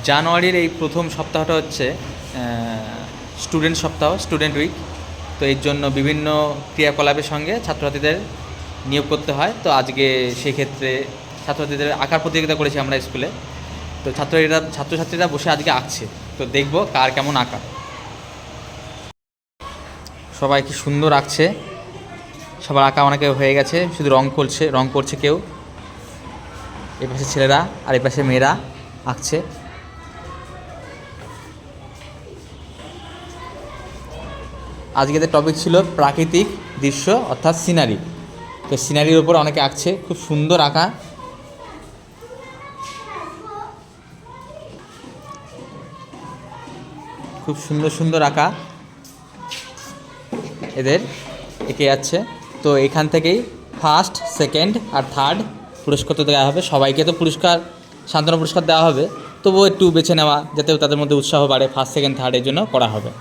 জানুয়ারির এই প্রথম সপ্তাহটা হচ্ছে স্টুডেন্ট সপ্তাহ, স্টুডেন্ট উইক। তো এর জন্য বিভিন্ন ক্রিয়াকলাপের সঙ্গে ছাত্রছাত্রীদের নিয়োগ করতে হয়। তো আজকে সেক্ষেত্রে ছাত্রছাত্রীদের আঁকার প্রতিযোগিতা করেছি আমরা স্কুলে। তো ছাত্রছাত্রীরা বসে আজকে আঁকছে। তো দেখব কার কেমন আঁকা। সবাই কি সুন্দর আঁকছে, সবার আঁকা অনেকে হয়ে গেছে, শুধু রং করছে কেউ। এই পাশে ছেলেরা আর এই পাশে মেয়েরা আঁকছে। আজকের টপিক ছিল প্রাকৃতিক দৃশ্য অর্থাৎ সিনারি। তো সিনারির উপর অনেকে আঁকছে, খুব সুন্দর আঁকা। খুব সুন্দর সুন্দর আঁকা এদের এঁকে যাচ্ছে। তো এখান থেকেই ফার্স্ট, সেকেন্ড আর থার্ড পুরস্কার তো দেওয়া হবে। সবাইকে তো সান্ত্বনা পুরস্কার দেওয়া হবে, তবুও একটু বেছে নেওয়া যাতে তাদের মধ্যে উৎসাহ বাড়ে। ফার্স্ট, সেকেন্ড, থার্ডের জন্য করা হবে।